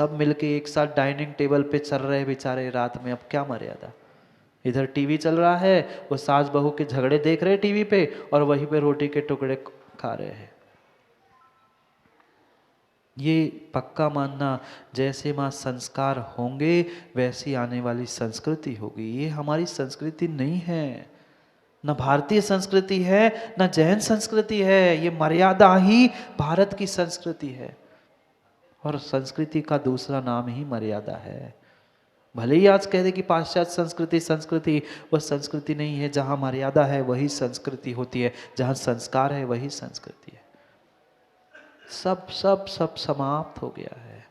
सब मिलके एक साथ डाइनिंग टेबल पे चल रहे बेचारे रात में, अब क्या मर्यादा। इधर टीवी चल रहा है, वो सास बहू के झगड़े देख रहे टीवी पे और वहीं पे रोटी के टुकड़े खा रहे हैं। ये पक्का मानना, जैसे माँ संस्कार होंगे वैसी आने वाली संस्कृति होगी। ये हमारी संस्कृति नहीं है, न भारतीय संस्कृति है न जैन संस्कृति है, ये मर्यादा ही भारत की संस्कृति है। और संस्कृति का दूसरा नाम ही मर्यादा है। भले ही आज कह दे कि पाश्चात्य संस्कृति संस्कृति, वह संस्कृति नहीं है। जहाँ मर्यादा है वही संस्कृति होती है, जहाँ संस्कार है वही संस्कृति है। सब सब सब समाप्त हो गया है।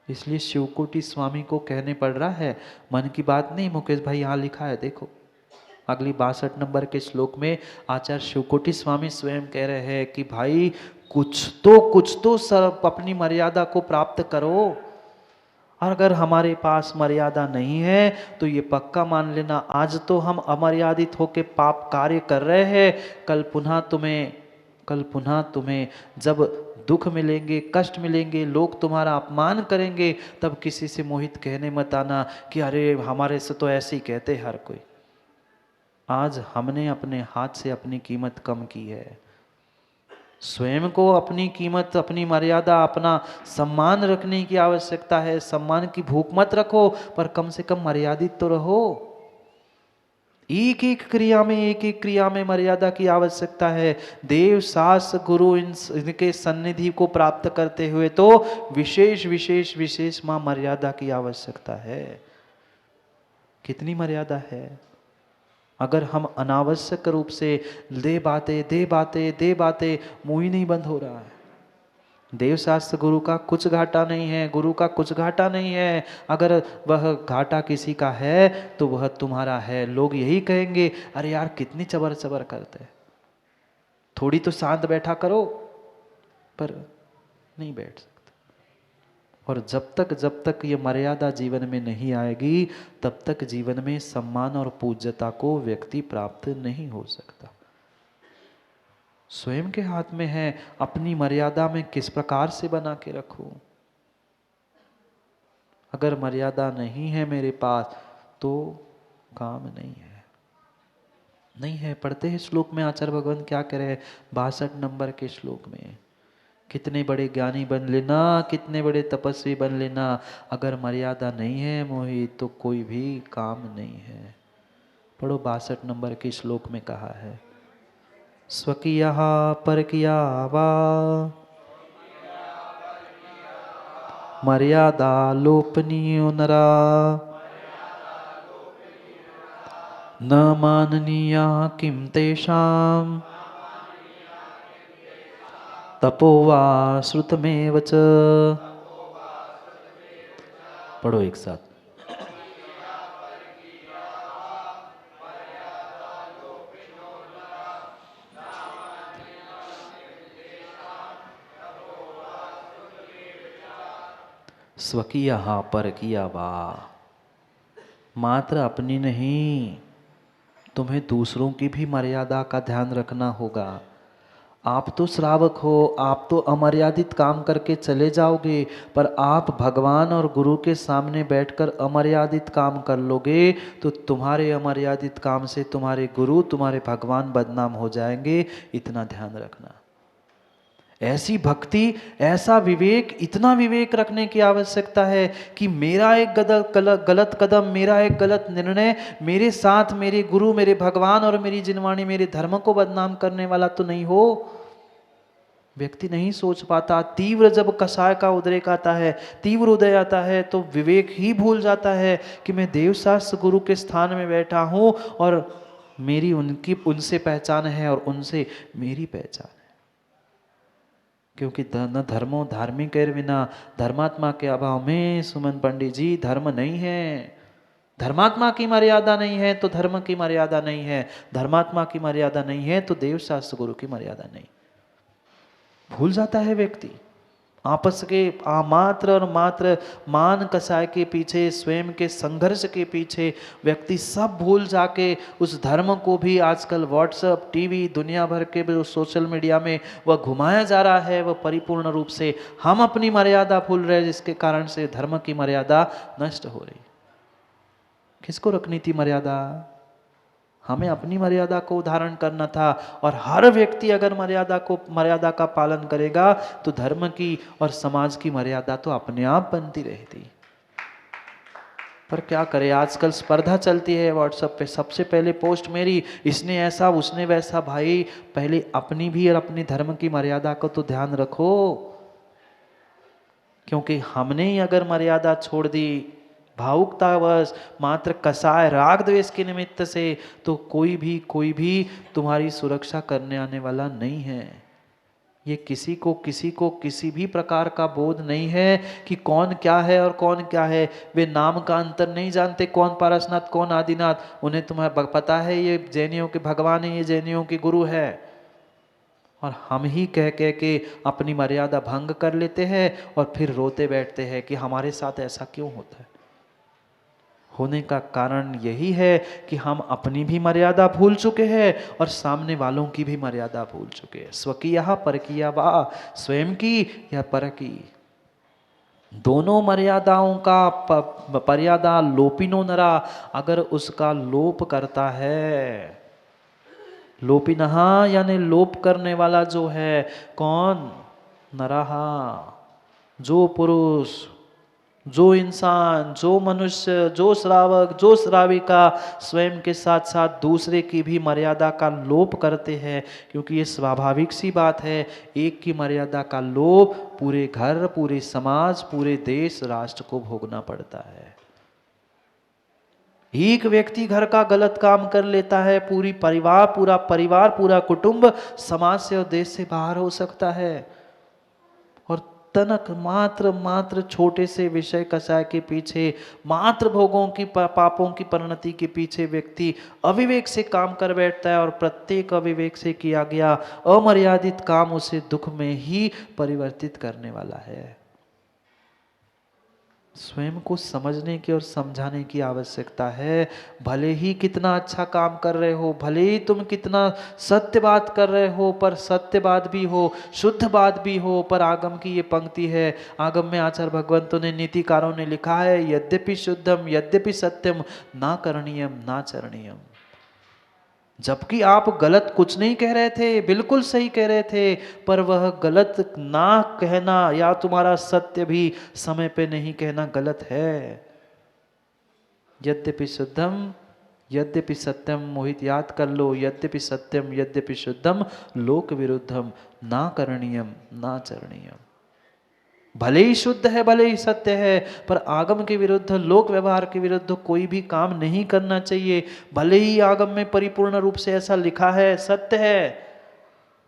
इसलिए शिवकोटि स्वामी को कहने पड़ रहा है, मन की बात नहीं मुकेश भाई, यहाँ लिखा है देखो, अगली 62 नंबर के श्लोक में आचार्य शिवकोटि स्वामी स्वयं कह रहे हैं कि भाई कुछ तो सब अपनी मर्यादा को प्राप्त करो। और अगर हमारे पास मर्यादा नहीं है तो ये पक्का मान लेना, आज तो हम अमर्यादित होकर पाप कार्य कर रहे हैं, कल पुनः तुम्हें जब दुख मिलेंगे, कष्ट मिलेंगे, लोग तुम्हारा अपमान करेंगे, तब किसी से मोहित कहने मत आना कि अरे हमारे से तो ऐसे ही कहते हर कोई। आज हमने अपने हाथ से अपनी कीमत कम की है। स्वयं को अपनी कीमत, अपनी मर्यादा, अपना सम्मान रखने की आवश्यकता है। सम्मान की भूख मत रखो, पर कम से कम मर्यादित तो रहो। एक एक क्रिया में मर्यादा की आवश्यकता है। देव शास्त्र गुरु इनके सन्निधि को प्राप्त करते हुए तो विशेष मां मर्यादा की आवश्यकता है। कितनी मर्यादा है। अगर हम अनावश्यक रूप से दे बातें, मुंह ही नहीं बंद हो रहा है। देव शास्त्र गुरु का कुछ घाटा नहीं है, गुरु का कुछ घाटा नहीं है। अगर वह घाटा किसी का है तो वह तुम्हारा है। लोग यही कहेंगे, अरे यार कितनी चबर चबर करते, थोड़ी तो शांत बैठा करो, पर नहीं बैठ सकते। और जब तक ये मर्यादा जीवन में नहीं आएगी, तब तक जीवन में सम्मान और पूज्यता को व्यक्ति प्राप्त नहीं हो सकता। स्वयं के हाथ में है, अपनी मर्यादा में किस प्रकार से बना के रखूं। अगर मर्यादा नहीं है मेरे पास तो काम नहीं है। पढ़ते हैं श्लोक में आचार्य भगवान क्या कह रहे हैं 62 नंबर के श्लोक में। कितने बड़े ज्ञानी बन लेना, कितने बड़े तपस्वी बन लेना, अगर मर्यादा नहीं है मोहित तो कोई भी काम नहीं है। पढ़ो 62 नंबर के श्लोक में कहा है, स्वकीया परकीया वा मर्यादा लोपनीयो नरा न माननीया किम तेषाम तपो वा श्रुतमेव च। पढ़ो एक साथ। स्वकीया परकीया वा, मात्र अपनी नहीं, तुम्हें दूसरों की भी मर्यादा का ध्यान रखना होगा। आप तो श्रावक हो, आप तो अमर्यादित काम करके चले जाओगे, पर आप भगवान और गुरु के सामने बैठकर अमर्यादित काम कर लोगे तो तुम्हारे अमर्यादित काम से तुम्हारे गुरु, तुम्हारे भगवान बदनाम हो जाएंगे। इतना ध्यान रखना। ऐसी भक्ति, ऐसा विवेक, इतना विवेक रखने की आवश्यकता है कि मेरा एक गलत कदम, मेरा एक गलत निर्णय मेरे साथ मेरे गुरु, मेरे भगवान और मेरी जिनवाणी, मेरे धर्म को बदनाम करने वाला तो नहीं हो। व्यक्ति नहीं सोच पाता। तीव्र जब कषाय का उद्रेक आता है, तीव्र उदय आता है, तो विवेक ही भूल जाता है कि मैं देवशास्त्र गुरु के स्थान में बैठा हूं और मेरी उनसे पहचान है और उनसे मेरी पहचान है। क्योंकि न धर्मो धार्मिक विना धर्मात्मा के अभाव में, सुमन पंडित जी, धर्म नहीं है। धर्मात्मा की मर्यादा नहीं है तो धर्म की मर्यादा नहीं है। धर्मात्मा की मर्यादा नहीं है तो देवशास्त्र गुरु की मर्यादा नहीं। भूल जाता है व्यक्ति। आपस के मात्र और मात्र मान कसाय के पीछे, स्वयं के संघर्ष के पीछे व्यक्ति सब भूल जाके उस धर्म को भी आजकल व्हाट्सएप, टीवी, दुनिया भर के जो सोशल मीडिया में वह घुमाया जा रहा है, वह परिपूर्ण रूप से हम अपनी मर्यादा भूल रहे हैं, जिसके कारण से धर्म की मर्यादा नष्ट हो रही। किसको रखनी थी मर्यादा? हमें अपनी मर्यादा को धारण करना था, और हर व्यक्ति अगर मर्यादा का पालन करेगा तो धर्म की और समाज की मर्यादा तो अपने आप बनती रहती। पर क्या करें, आजकल स्पर्धा चलती है व्हाट्सएप पे, सबसे पहले पोस्ट मेरी, इसने ऐसा उसने वैसा। भाई पहले अपनी भी और अपनी धर्म की मर्यादा को तो ध्यान रखो, क्योंकि हमने ही अगर मर्यादा छोड़ दी भावुकतावश, मात्र कसाय राग द्वेष के निमित्त से, तो कोई भी तुम्हारी सुरक्षा करने आने वाला नहीं है। ये किसी को किसी भी प्रकार का बोध नहीं है कि कौन क्या है और कौन क्या है। वे नाम का अंतर नहीं जानते, कौन पारसनाथ कौन आदिनाथ। उन्हें तुम्हें पता है ये जैनियों के भगवान है, ये जैनियों के गुरु है, और हम ही कह के अपनी मर्यादा भंग कर लेते हैं और फिर रोते बैठते हैं कि हमारे साथ ऐसा क्यों होता है। होने का कारण यही है कि हम अपनी भी मर्यादा भूल चुके हैं और सामने वालों की भी मर्यादा भूल चुके हैं। स्वकीया परकीया वा, स्वयं की या पर की, दोनों मर्यादाओं का मर्यादा लोपिनो नरा, अगर उसका लोप करता है, लोपिनहा यानी लोप करने वाला जो है, कौन? नरहा, जो पुरुष, जो इंसान, जो मनुष्य, जो श्रावक, जो श्राविका स्वयं के साथ साथ दूसरे की भी मर्यादा का लोप करते हैं, क्योंकि ये स्वाभाविक सी बात है, एक की मर्यादा का लोप पूरे घर, पूरे समाज, पूरे देश, राष्ट्र को भोगना पड़ता है। एक व्यक्ति घर का गलत काम कर लेता है, पूरा परिवार, पूरा कुटुंब समाज से और देश से बाहर हो सकता है। और तनक मात्र छोटे से विषय कसाय के पीछे, मात्र भोगों की पापों की परिणति के पीछे व्यक्ति अविवेक से काम कर बैठता है, और प्रत्येक अविवेक से किया गया अमर्यादित काम उसे दुख में ही परिवर्तित करने वाला है। स्वयं को समझने की और समझाने की आवश्यकता है। भले ही कितना अच्छा काम कर रहे हो, भले ही तुम कितना सत्य बात कर रहे हो, पर सत्य बात भी हो, शुद्ध बात भी हो, पर आगम की ये पंक्ति है, आगम में आचार्य भगवंतों ने, नीतिकारों ने लिखा है, यद्यपि शुद्धम यद्यपि सत्यम ना करणीयम ना चरणीयम। जबकि आप गलत कुछ नहीं कह रहे थे, बिल्कुल सही कह रहे थे, पर वह गलत ना कहना या तुम्हारा सत्य भी समय पे नहीं कहना गलत है। यद्यपि शुद्धम यद्यपि सत्यम, मोहित याद कर लो, यद्यपि सत्यम यद्यपि शुद्धम लोक विरुद्धम ना करणीयम ना चरणीयम। भले ही शुद्ध है, भले ही सत्य है, पर आगम के विरुद्ध, लोक व्यवहार के विरुद्ध कोई भी काम नहीं करना चाहिए। भले ही आगम में परिपूर्ण रूप से ऐसा लिखा है, सत्य है,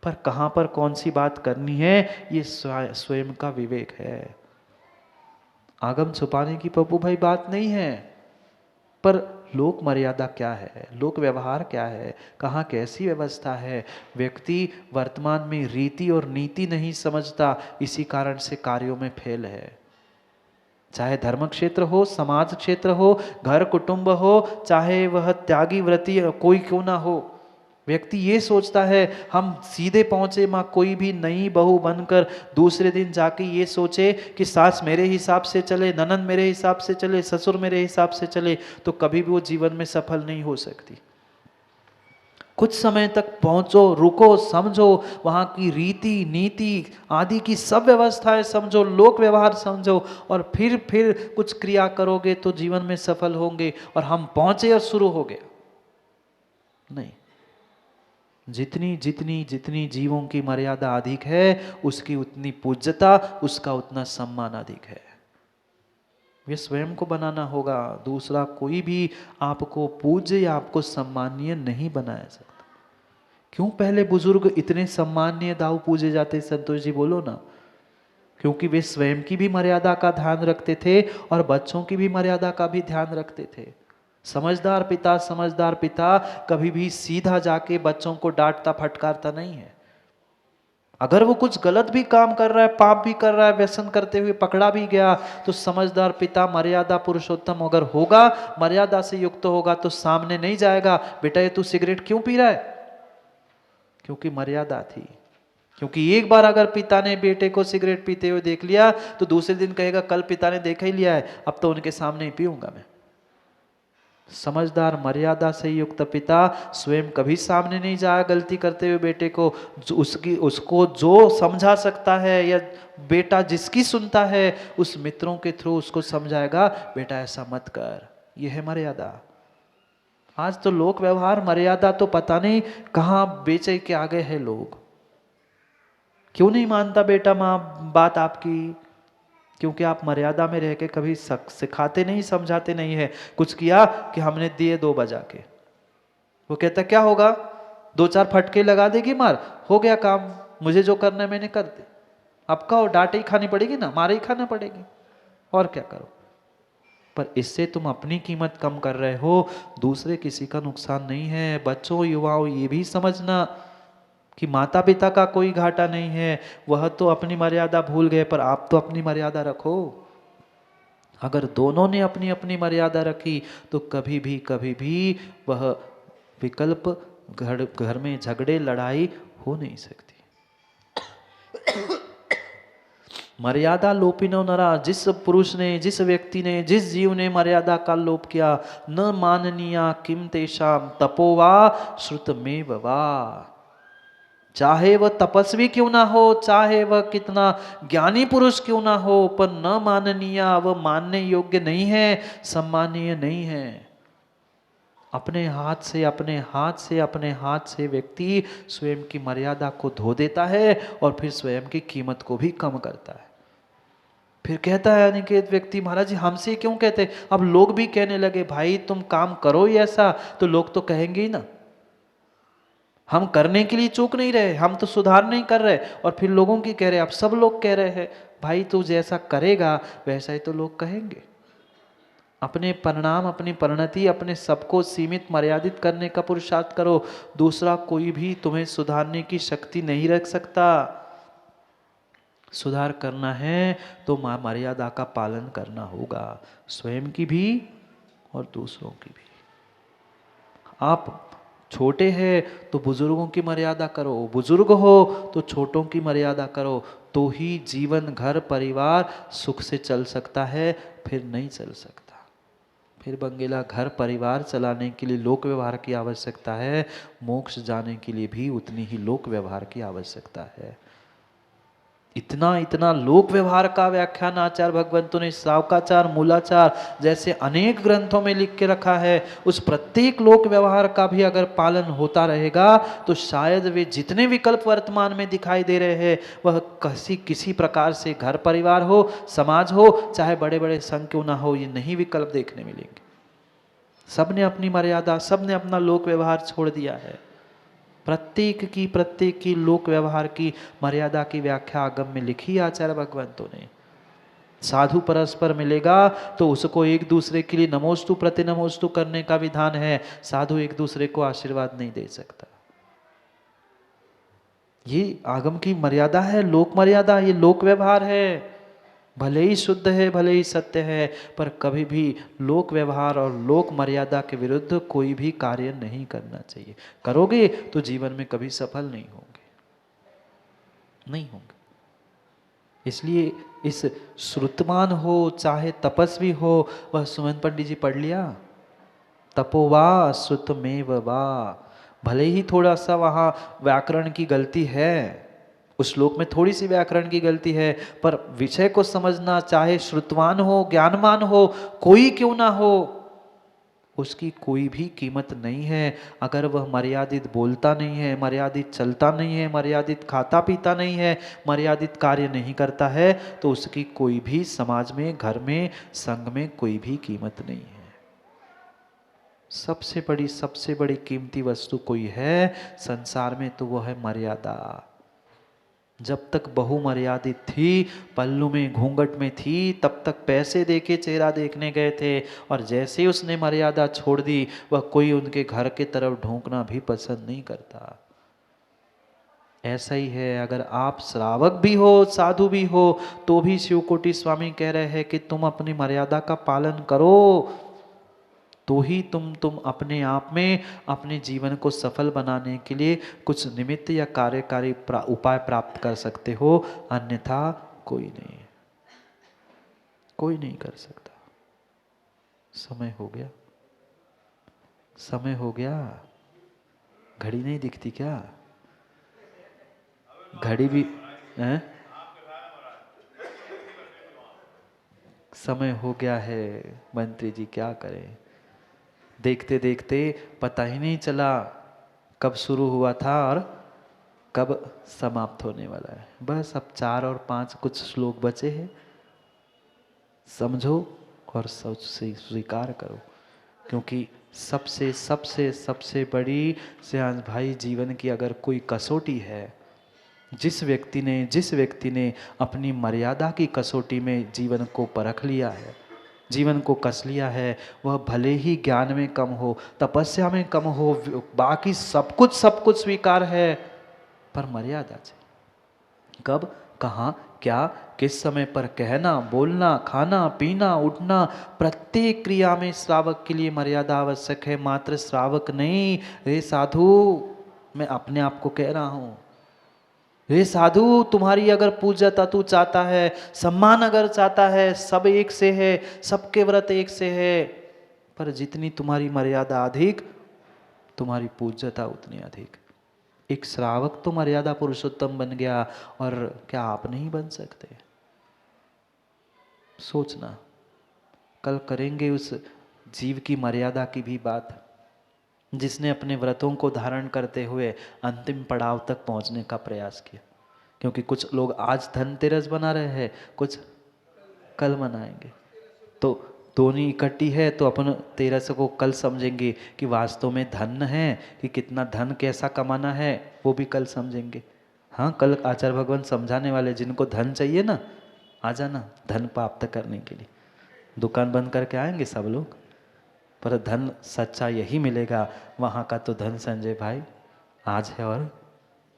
पर कहां पर कौन सी बात करनी है, ये स्वयं का विवेक है। आगम छुपाने की पप्पू भाई बात नहीं है, पर लोक मर्यादा क्या है, लोक व्यवहार क्या है, कहाँ कैसी व्यवस्था है। व्यक्ति वर्तमान में रीति और नीति नहीं समझता, इसी कारण से कार्यों में फेल है। चाहे धर्म क्षेत्र हो, समाज क्षेत्र हो, घर कुटुंब हो, चाहे वह त्यागी व्रती कोई क्यों ना हो, व्यक्ति ये सोचता है हम सीधे पहुंचे माँ, कोई भी नई बहू बनकर दूसरे दिन जाके ये सोचे कि सास मेरे हिसाब से चले, ननद मेरे हिसाब से चले, ससुर मेरे हिसाब से चले, तो कभी भी वो जीवन में सफल नहीं हो सकती। कुछ समय तक पहुंचो, रुको, समझो, वहां की रीति नीति आदि की सब व्यवस्थाएं समझो, लोक व्यवहार समझो, और फिर कुछ क्रिया करोगे तो जीवन में सफल होंगे। और हम पहुंचे और शुरू हो गया, नहीं। जितनी जीवों की मर्यादा अधिक है, उसकी उतनी पूज्यता, उसका उतना सम्मान अधिक है। वे स्वयं को बनाना होगा, दूसरा कोई भी आपको पूज्य या आपको सम्मानीय नहीं बनाया सकता। क्यों पहले बुजुर्ग इतने सम्मानीय दाऊ पूजे जाते, संतोष जी बोलो ना? क्योंकि वे स्वयं की भी मर्यादा का ध्यान रखते थे और बच्चों की भी मर्यादा का भी ध्यान रखते थे। समझदार पिता कभी भी सीधा जाके बच्चों को डांटता फटकारता नहीं है। अगर वो कुछ गलत भी काम कर रहा है, पाप भी कर रहा है, व्यसन करते हुए पकड़ा भी गया, तो समझदार पिता मर्यादा पुरुषोत्तम अगर होगा, मर्यादा से युक्त होगा, तो सामने नहीं जाएगा, बेटा ये तू सिगरेट क्यों पी रहा है, क्योंकि मर्यादा थी। क्योंकि एक बार अगर पिता ने बेटे को सिगरेट पीते हुए देख लिया, तो दूसरे दिन कहेगा कल पिता ने देखा ही लिया है, अब तो उनके सामने ही पीऊंगा मैं। समझदार मर्यादा से युक्त पिता स्वयं कभी सामने नहीं जाए गलती करते हुए बेटे को, उसको जो समझा सकता है या बेटा जिसकी सुनता है उस मित्रों के थ्रू उसको समझाएगा, बेटा ऐसा मत कर, यह है मर्यादा। आज तो लोक व्यवहार मर्यादा तो पता नहीं कहां बेचे के आगे है लोग। क्यों नहीं मानता बेटा माँ बात आपकी? क्योंकि आप मर्यादा में रह के कभी सिखाते नहीं, समझाते नहीं है। कुछ किया कि हमने दिए 2 बजा के, वो कहता क्या होगा, 2-4 फटके लगा देगी मार, हो गया काम, मुझे जो करना है मैंने कर दे। अब कहो डांटे ही खानी पड़ेगी ना, मारे ही खाना पड़ेगी, और क्या करो। पर इससे तुम अपनी कीमत कम कर रहे हो, दूसरे किसी का नुकसान नहीं है। बच्चों युवाओं ये भी समझना कि माता पिता का कोई घाटा नहीं है, वह तो अपनी मर्यादा भूल गए, पर आप तो अपनी मर्यादा रखो। अगर दोनों ने अपनी अपनी मर्यादा रखी तो कभी भी वह विकल्प घर में झगड़े लड़ाई हो नहीं सकती। मर्यादा लोपिनो नरा, जिस पुरुष ने, जिस व्यक्ति ने, जिस जीव ने मर्यादा का लोप किया, न माननीया किम तेषाम तपोवा श्रुतमेव वा। चाहे वह तपस्वी क्यों ना हो, चाहे वह कितना ज्ञानी पुरुष क्यों ना हो, पर न माननीय, वह मानने योग्य नहीं है, सम्मानीय नहीं है। अपने हाथ से व्यक्ति स्वयं की मर्यादा को धो देता है और फिर स्वयं की कीमत को भी कम करता है। फिर कहता है अनिकेत व्यक्ति, महाराज जी हमसे क्यों कहते? अब लोग भी कहने लगे भाई तुम काम करो ही ऐसा, तो लोग तो कहेंगे ही ना। हम करने के लिए चूक नहीं रहे, हम तो सुधार नहीं कर रहे, और फिर लोगों की कह रहे, अब सब लोग कह रहे हैं भाई तू जैसा करेगा वैसा ही तो लोग कहेंगे। अपने परिणाम, अपनी परिणति, अपने सबको सीमित मर्यादित करने का पुरुषार्थ करो। दूसरा कोई भी तुम्हें सुधारने की शक्ति नहीं रख सकता। सुधार करना है तो मर्यादा का पालन करना होगा, स्वयं की भी और दूसरों की भी। आप छोटे हैं तो बुजुर्गों की मर्यादा करो, बुजुर्ग हो तो छोटों की मर्यादा करो, तो ही जीवन, घर, परिवार सुख से चल सकता है, फिर नहीं चल सकता। फिर बंगेला घर परिवार चलाने के लिए लोक व्यवहार की आवश्यकता है, मोक्ष जाने के लिए भी उतनी ही लोक व्यवहार की आवश्यकता है। इतना लोक व्यवहार का व्याख्यान आचार्य भगवंतों ने शावकाचार, मूलाचार जैसे अनेक ग्रंथों में लिख के रखा है। उस प्रत्येक लोक व्यवहार का भी अगर पालन होता रहेगा तो शायद वे जितने विकल्प वर्तमान में दिखाई दे रहे हैं वह किसी प्रकार से घर परिवार हो, समाज हो, चाहे बड़े बड़े संघ क्यों ना हो, ये नहीं विकल्प देखने मिलेंगे। सबने अपनी मर्यादा, सबने अपना लोक व्यवहार छोड़ दिया है। प्रत्येक की लोक व्यवहार की मर्यादा की व्याख्या आगम में लिखी आचार्य भगवंतों ने। साधु परस्पर मिलेगा तो उसको एक दूसरे के लिए नमोस्तु प्रति नमोस्तु करने का विधान है, साधु एक दूसरे को आशीर्वाद नहीं दे सकता। ये आगम की मर्यादा है, लोक मर्यादा, ये लोक व्यवहार है। भले ही शुद्ध है, भले ही सत्य है, पर कभी भी लोक व्यवहार और लोक मर्यादा के विरुद्ध कोई भी कार्य नहीं करना चाहिए। करोगे तो जीवन में कभी सफल नहीं होंगे, नहीं होंगे। इसलिए इस श्रुतमान हो चाहे तपस्वी हो, वह सुमन पंडित जी पढ़ लिया, तपोवा श्रुतमेव वा। भले ही थोड़ा सा वहां व्याकरण की गलती है, उस श्लोक में थोड़ी सी व्याकरण की गलती है, पर विषय को समझना, चाहे श्रुतवान हो, ज्ञानवान हो, कोई क्यों ना हो, उसकी कोई भी कीमत नहीं है अगर वह मर्यादित बोलता नहीं है, मर्यादित चलता नहीं है, मर्यादित खाता पीता नहीं है, मर्यादित कार्य नहीं करता है, तो उसकी कोई भी समाज में, घर में, संघ में कोई भी कीमत नहीं है। सबसे बड़ी कीमती वस्तु कोई है संसार में तो वो है मर्यादा। जब तक बहु मर्यादित थी, पल्लू में घूंघट में थी, तब तक पैसे देके चेहरा देखने गए थे, और जैसे उसने मर्यादा छोड़ दी वह कोई उनके घर के तरफ ढूंकना भी पसंद नहीं करता। ऐसा ही है, अगर आप श्रावक भी हो, साधु भी हो, तो भी शिवकोटि स्वामी कह रहे हैं कि तुम अपनी मर्यादा का पालन करो, तो ही तुम अपने आप में अपने जीवन को सफल बनाने के लिए कुछ निमित्त या कार्यकारी उपाय प्राप्त कर सकते हो, अन्यथा कोई नहीं, कोई नहीं कर सकता। समय हो गया, समय हो गया। घड़ी नहीं दिखती क्या? घड़ी भी है? समय हो गया है मंत्री जी, क्या करें? देखते देखते पता ही नहीं चला कब शुरू हुआ था और कब समाप्त होने वाला है। बस अब 4 और 5 कुछ श्लोक बचे हैं, समझो और सोच से स्वीकार करो, क्योंकि सबसे सबसे सबसे बड़ी सियान भाई जीवन की अगर कोई कसौटी है, जिस व्यक्ति ने अपनी मर्यादा की कसौटी में जीवन को परख लिया है, जीवन को कस लिया है, वह भले ही ज्ञान में कम हो, तपस्या में कम हो, बाकी सब कुछ स्वीकार है, पर मर्यादा चाहिए। कब, कहाँ, क्या, किस समय पर कहना, बोलना, खाना, पीना, उठना, प्रत्येक क्रिया में श्रावक के लिए मर्यादा आवश्यक है, मात्र श्रावक नहीं। रे साधु, मैं अपने आप को कह रहा हूं, हे साधु, तुम्हारी अगर पूज्यता तू चाहता है, सम्मान अगर चाहता है, सब एक से है, सबके व्रत एक से है, पर जितनी तुम्हारी मर्यादा अधिक, तुम्हारी पूज्यता उतनी अधिक। एक श्रावक तो मर्यादा पुरुषोत्तम बन गया, और क्या आप नहीं बन सकते? सोचना, कल करेंगे उस जीव की मर्यादा की भी बात, जिसने अपने व्रतों को धारण करते हुए अंतिम पड़ाव तक पहुंचने का प्रयास किया। क्योंकि कुछ लोग आज धनतेरस बना रहे हैं, कुछ कल मनाएंगे, तो दोनों इकट्ठी है, तो अपन तेरस को कल समझेंगे कि वास्तव में धन है, कि कितना धन कैसा कमाना है, वो भी कल समझेंगे। हाँ, कल आचार्य भगवान समझाने वाले, जिनको धन चाहिए ना, आ जाना धन प्राप्त करने के लिए। दुकान बंद करके आएंगे सब लोग, पर धन सच्चा यही मिलेगा। वहाँ का तो धन संजय भाई आज है और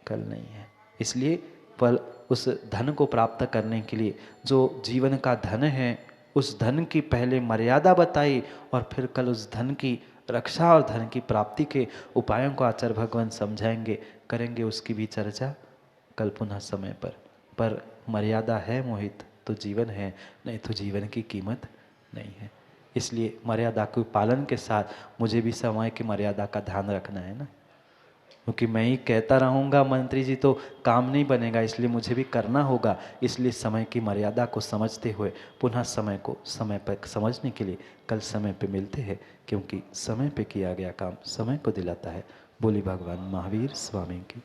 कल नहीं है। इसलिए पर उस धन को प्राप्त करने के लिए जो जीवन का धन है, उस धन की पहले मर्यादा बताई, और फिर कल उस धन की रक्षा और धन की प्राप्ति के उपायों को आचार्य भगवान समझाएंगे, करेंगे उसकी भी चर्चा कल पुनः समय पर मर्यादा है मोहित तो जीवन है, नहीं तो जीवन की कीमत नहीं है। इसलिए मर्यादा के पालन के साथ मुझे भी समय की मर्यादा का ध्यान रखना है ना, क्योंकि मैं ही कहता रहूँगा मंत्री जी तो काम नहीं बनेगा, इसलिए मुझे भी करना होगा। इसलिए समय की मर्यादा को समझते हुए पुनः समय को समय पर समझने के लिए कल समय पे मिलते हैं, क्योंकि समय पे किया गया काम समय को दिलाता है। बोली भगवान महावीर स्वामी की।